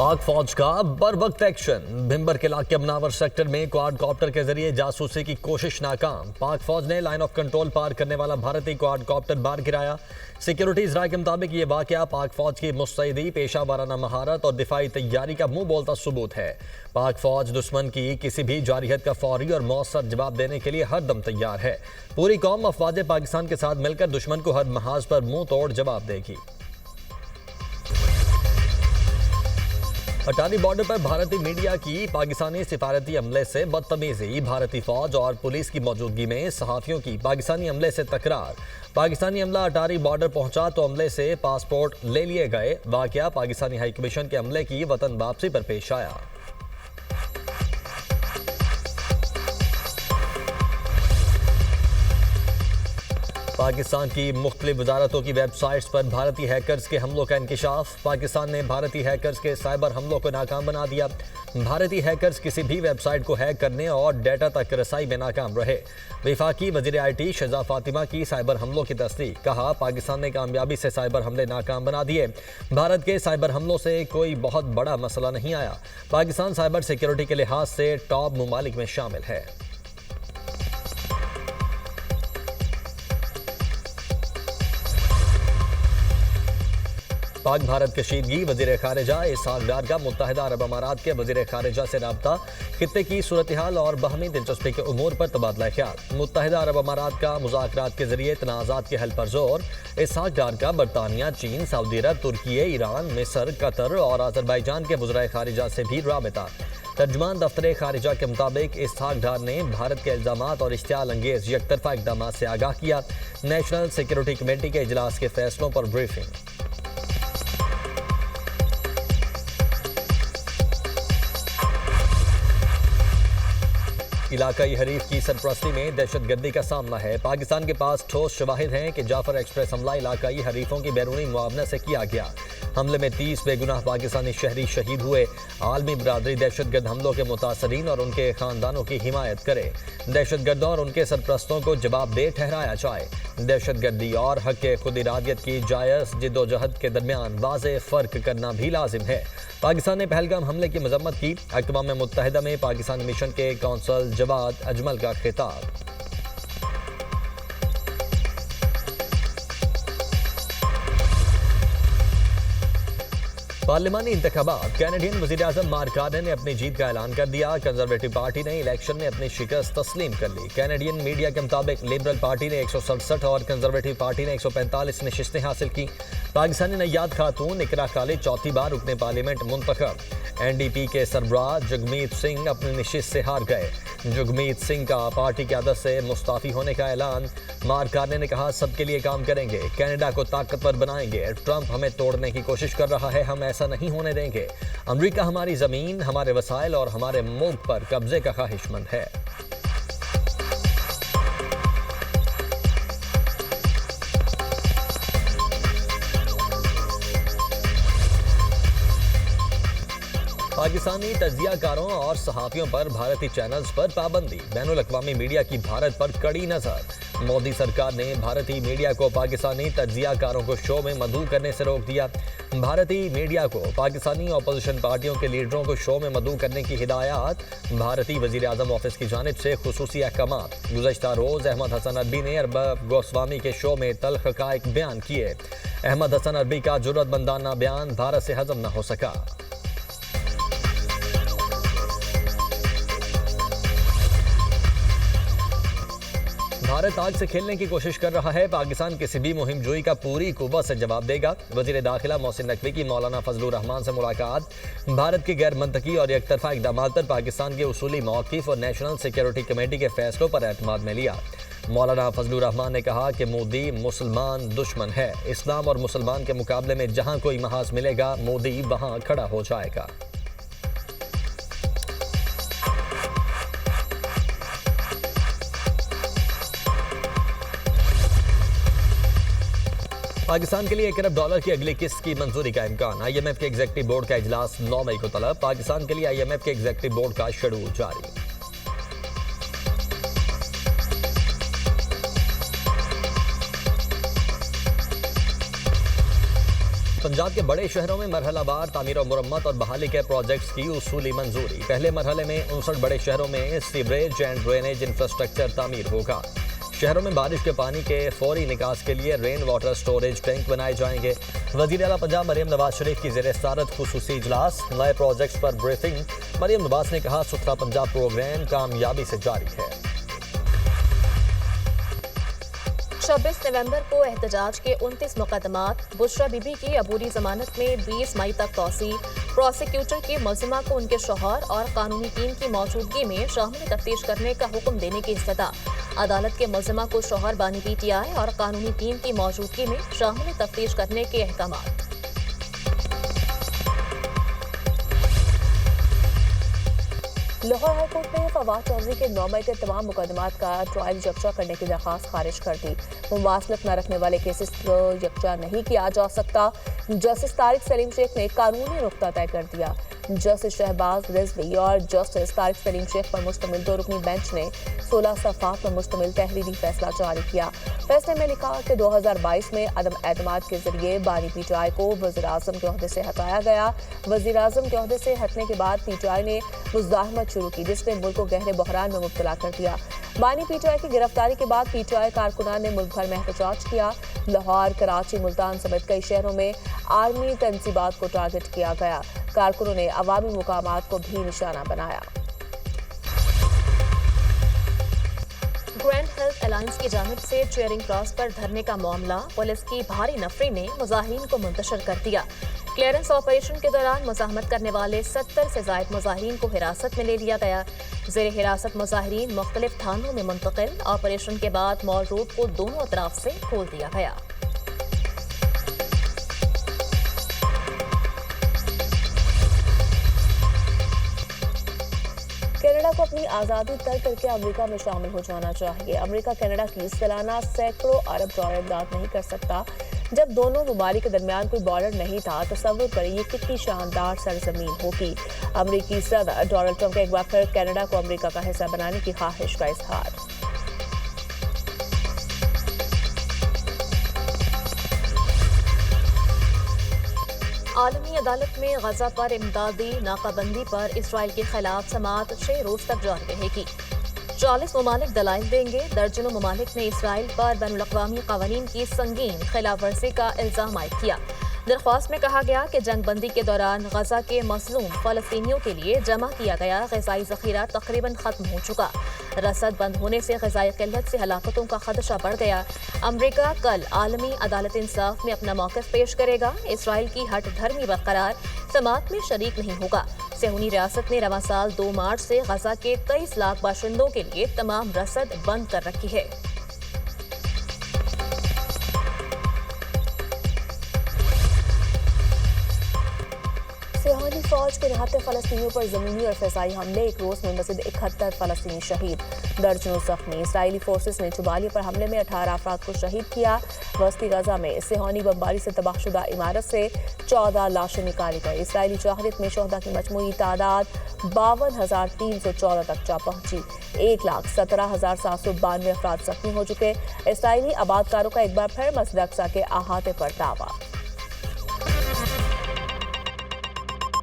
पाक फौज का बर वक्त एक्शन। भिंबर के इलाके अमनावर सेक्टर में क्वाड कॉप्टर के जरिए जासूसी की कोशिश नाकाम। पाक फौज ने लाइन ऑफ कंट्रोल पार करने वाला भारतीय क्वाड कॉप्टर बाहर गिराया। सिक्योरिटीज राय के मुताबिक ये वाकया पाक फौज की मुस्तैदी, पेशा वाराना महारत और दिफाई तैयारी का मुंह बोलता सबूत है। पाक फौज दुश्मन की किसी भी जारहियत का फौरी और मौसर जवाब देने के लिए हर दम तैयार है। पूरी कौम अफवाज पाकिस्तान के साथ मिलकर दुश्मन को हर महाज पर मुंह तोड़ जवाब देगी। अटारी बॉर्डर पर भारतीय मीडिया की पाकिस्तानी सिफारती अमले से बदतमीजी। भारतीय फौज और पुलिस की मौजूदगी में सहाफियों की पाकिस्तानी अमले से तकरार। पाकिस्तानी अमला अटारी बॉर्डर पहुंचा तो अमले से पासपोर्ट ले लिए गए। वाकया पाकिस्तानी हाई कमीशन के अमले की वतन वापसी पर पेश आया। पाकिस्तान की मुख्तलिफ वजारतों की वेबसाइट्स पर भारतीय हैकर्स के हमलों का इंकिशाफ। पाकिस्तान ने भारतीय हैकर्स के साइबर हमलों को नाकाम बना दिया। भारतीय हैकर्स किसी भी वेबसाइट को हैक करने और डेटा तक रसाई में नाकाम रहे। वफाकी वज़ीर IT शहज़ाद फातिमा की साइबर हमलों की तस्दीक। कहा, पाकिस्तान ने कामयाबी से साइबर हमले नाकाम बना दिए। भारत के साइबर हमलों से कोई बहुत बड़ा मसला नहीं आया। पाकिस्तान साइबर सिक्योरिटी के लिहाज से टॉप ममालिक में शामिल है। पाक भारत कशीदगी। वज़ीर ख़ारिजा इसहाक़ डार का मुत्तहिदा अरब अमारात के वज़ीर ख़ारिजा से राब्ता। खित्ते की सूरत हाल और बाहमी दिलचस्पी के उमूर पर तबादला ख्याल। मुत्तहिदा अरब अमारात का मुज़ाकरात के जरिए तनाज़ात के हल पर जोर। इसहाक़ डार का बरतानिया, चीन, सऊदी अरब, तुर्की, ईरान, मिस्र, कतर और अज़रबैजान के वज़राए ख़ारिजा से भी राबिता। तर्जुमान दफ्तर ख़ारिजा के मुताबिक इसहाक़ डार ने भारत के इल्ज़ामात और इश्तियाल अंगेज़ यकतरफा इक़दामात से आगाह किया। नेशनल सिक्योरिटी कमेटी के इजलास के फैसलों पर ब्रीफिंग। इलाकाई हरीफ की सरपरस्ती में दहशतगर्दी का सामना है। पाकिस्तान के पास ठोस शवाहिद हैं कि जाफर एक्सप्रेस हमला इलाकाई हरीफों की बैरूनी मुआवना से किया गया। हमले में 30 बेगुनाह पाकिस्तानी शहरी शहीद हुए। आलमी बरादरी दहशतगर्द हमलों के मुतासरीन और उनके खानदानों की हिमायत करे। दहशतगर्दों और उनके सरपरस्तों को जवाबदेह ठहराया जाए। दहशतगर्दी और हक खुद इरादियत की जायज़ जिद्दोजहद के दरमियान वाज़ेह फ़र्क करना भी लाजिम है। पाकिस्तान ने पहलगाम हमले की मजम्मत की। अक़वाम मुत्तहिदा में पाकिस्तानी मिशन के कौंसल जवाद अजमल का खिताब। पार्लिमानी इंतखाबात। कैनेडियन वज़ीर-ए-आज़म मार्क कार्ने ने अपनी जीत का ऐलान कर दिया। कंजरवेटिव पार्टी ने इलेक्शन में अपनी शिकस्त तस्लीम कर ली। कैनेडियन मीडिया के मुताबिक लिबरल पार्टी ने 167 और कंजरवेटिव पार्टी ने 145 नशिस्तें हासिल की। पाकिस्तानी नैयाद खातून इकरा खालिद चौथी बार रुकने पार्लियामेंट मुंतखब। NDP के सरबराह जगमीत सिंह अपनी नशिस्त से हार गए। जगमीत सिंह का पार्टी क़यादत से मुस्ताफ़ी होने का ऐलान। मार्क कार्ने ने कहा, सबके लिए काम करेंगे, कनाडा को ताकतवर बनाएंगे। ट्रंप हमें तोड़ने की कोशिश कर रहा है, हम ऐसा नहीं होने देंगे। अमेरिका हमारी ज़मीन, हमारे वसाइल और हमारे मुल्क पर कब्जे का ख्वाहिशमंद है। पाकिस्तानी तज्जियाकारों और सहाफ़ियों पर भारतीय चैनल्स पर पाबंदी। बैनुल अक़वामी मीडिया की भारत पर कड़ी नज़र। मोदी सरकार ने भारतीय मीडिया को पाकिस्तानी तज्जियाकारों को शो में मदऊ करने से रोक दिया। भारतीय मीडिया को पाकिस्तानी अपोजिशन पार्टियों के लीडरों को शो में मदऊ करने की हिदायत। भारतीय वज़ीर-ए-आज़म ऑफिस की जानिब से खुसूसी अहकामात। गुज़श्ता रोज़ अहमद हसन अरबी ने अरबाब गोस्वामी के शो में तल्ख़ हक़ाइक़ बयान किए। अहमद हसन अरबी का जुर्रतमंदाना बयान भारत से हज़म न हो सका। भारत आग से खेलने की कोशिश कर रहा है। पाकिस्तान किसी भी मुहिम जोई का पूरी कुव्वत से जवाब देगा। वज़ीर दाखिला मोहसिन नकवी की मौलाना फजलुर रहमान से मुलाकात। भारत के गैर मंतकी और एकतरफा इक़दामात पर पाकिस्तान के उसूली मौक़िफ़ और नेशनल सिक्योरिटी कमेटी के फैसलों पर एतमाद में लिया। मौलाना फजलुर रहमान ने कहा कि मोदी मुसलमान दुश्मन है। इस्लाम और मुसलमान के मुकाबले में जहाँ कोई महाज मिलेगा, मोदी वहाँ खड़ा हो जाएगा। पाकिस्तान के लिए $1 अरब की अगली किस्त की मंजूरी का इम्कान। IMF के एग्जीक्यूटिव बोर्ड का इजलास 9 मई को तलब। पाकिस्तान के लिए IMF के एग्जीक्यूटिव बोर्ड का शेड्यूल जारी। पंजाब के बड़े शहरों में मरहला वार तामीर और मुरम्मत और बहाली के प्रोजेक्ट्स की उसूली मंजूरी। पहले मरहले में 59 बड़े शहरों में सीवरेज एंड ड्रेनेज इंफ्रास्ट्रक्चर तामीर होगा। शहरों में बारिश के पानी के फौरी निकास के लिए रेन वाटर स्टोरेज टैंक बनाए जाएंगे। वज़ीर आला पंजाब मरियम नवाज शरीफ की ज़ेर सदारत खुसूसी इजलास, नए प्रोजेक्ट्स पर ब्रीफिंग। मरियम नवाज ने कहा, सुथरा पंजाब प्रोग्राम कामयाबी से जारी है। 26 नवंबर को एहतजाज के 29 मुकदमात, बुशरा बीबी की अबूरी जमानत में 20 मई तक तौसी, प्रोसिक्यूटर की मुलजिमा को उनके शौहर और कानूनी टीम की मौजूदगी में शामिल तफ्तीश करने का हुक्म देने की इस्तदा। अदालत के मुलजिमा को शौहर बानी PTI और कानूनी टीम की मौजूदगी में शामिल तफ्तीश करने के अहकामात। लाहौर हाईकोर्ट ने फवाद चौधरी के 9 मई के तमाम मुकदमात का ट्रायल यकजा करने की दरख्वास्त खारिज कर दी। मुमासलत न रखने वाले केसेस को यकजा नहीं किया जा सकता। जस्टिस तारिक सलीम शेख ने कानूनी नुक्ता तय कर दिया। जस्टिस शहबाज रिजवी और जस्टिस तारिक सलीम शेख पर मुश्तमिल 2 रुकनी बेंच ने 16 सफ़ात पर मुश्तमिल तहरीरी फैसला जारी किया। फैसले में लिखा कि 2022 में अदम एतमाद के जरिए बानी PTI को वज़ीर आज़म के ओहदे से हटाया गया। वज़ीर आज़म के ओहदे से हटने के बाद PTI ने मुज़ाहमत शुरू की, जिसने मुल्क को गहरे बहरान में मुब्तला कर दिया। बानी PTI की गिरफ्तारी के बाद PTI कारकुनान ने मुल्क भर में एहतजाज किया। लाहौर, कराची, मुल्तान समेत कई शहरों में आर्मी तंसीबात को टारगेट किया गया। कारकुनों ने अवामी मुकामात को भी निशाना बनाया। ग्रैंड हेल्थ अलायंस की जानिब से चेयरिंग क्रॉस पर धरने का मामला पुलिस की भारी नफरी ने मुजाहिरीन को मुंतशिर कर दिया। क्लियरेंस ऑपरेशन के दौरान मुज़ाहमत करने वाले 70 से ज़ायद मुजाहिरीन को हिरासत में ले लिया गया। ज़ेर हिरासत मुजाहिरीन मुख्तलिफ थानों में मुंतकिल। ऑपरेशन के बाद मॉल रोड को दोनों तरफ से खोल दिया गया। कनाडा को अपनी आज़ादी तय करके अमेरिका में शामिल हो जाना चाहिए। अमेरिका कनाडा की सालाना सैकड़ों अरब डॉलर इमदाद नहीं कर सकता। जब दोनों ममालिक के दरमियान कोई बॉर्डर नहीं था, तसव्वुर करें ये कितनी शानदार सरजमीन होगी। अमेरिकी सदर डोनाल्ड ट्रंप का एक बार फिर कनाडा को अमेरिका का हिस्सा बनाने की ख्वाहिश का इजहार। आलमी अदालत में गजा पर इमदादी नाकाबंदी पर इसराइल के खिलाफ समाअत 6 रोज तक जारी रहेगी। 40 ममालिक दलाइल देंगे। दर्जनों ममालिक ने इसराइल पर बैनुल-अक़वामी क़वानीन की संगीन खिलाफ वर्जी का इल्जाम आयद किया। दरख्वास्त में कहा गया कि जंग बंदी के दौरान गजा के मज़लूम फ़लस्तीनियों के लिए जमा किया गया ग़िज़ाई ज़ख़ीरा तकरीबन ख़त्म हो चुका। रसद बंद होने से ग़िज़ाई क़िल्लत से हलाकतों का ख़दशा बढ़ गया। अमरीका कल आलमी अदालत इंसाफ में अपना मौक़िफ़ पेश करेगा। इसराइल की हट धर्मी बरकरार समाअत में शरीक नहीं होगा। सेहूनी रियासत ने रवां साल 2 मार्च से गजा के 23 लाख बाशिंदों के लिए तमाम रसद बंद कर रखी है। सिहानी फौज के निहत्ते फ़लस्तीनियों पर ज़मीनी और फ़िज़ाई हमले, एक रोज़ में मज़ीद 71 फ़लस्तीनी शहीद, दर्जनों ज़ख्मी। इसराइली फोर्सेस ने जुबालिया पर हमले में 18 अफराद को शहीद किया। वस्ती गजा में सिहानी बमबारी से तबाहशुदा इमारत से 14 लाशें निकाली गई। इसराइली जहारत में शोहदा की मजमूई तादाद 52,314 तक जा पहुंची। 1,17,792 अफराद जख्मी हो चुके। इसराइली आबादकारों का एक बार फिर मस्जिद अक्सा के अहाते पर दावा।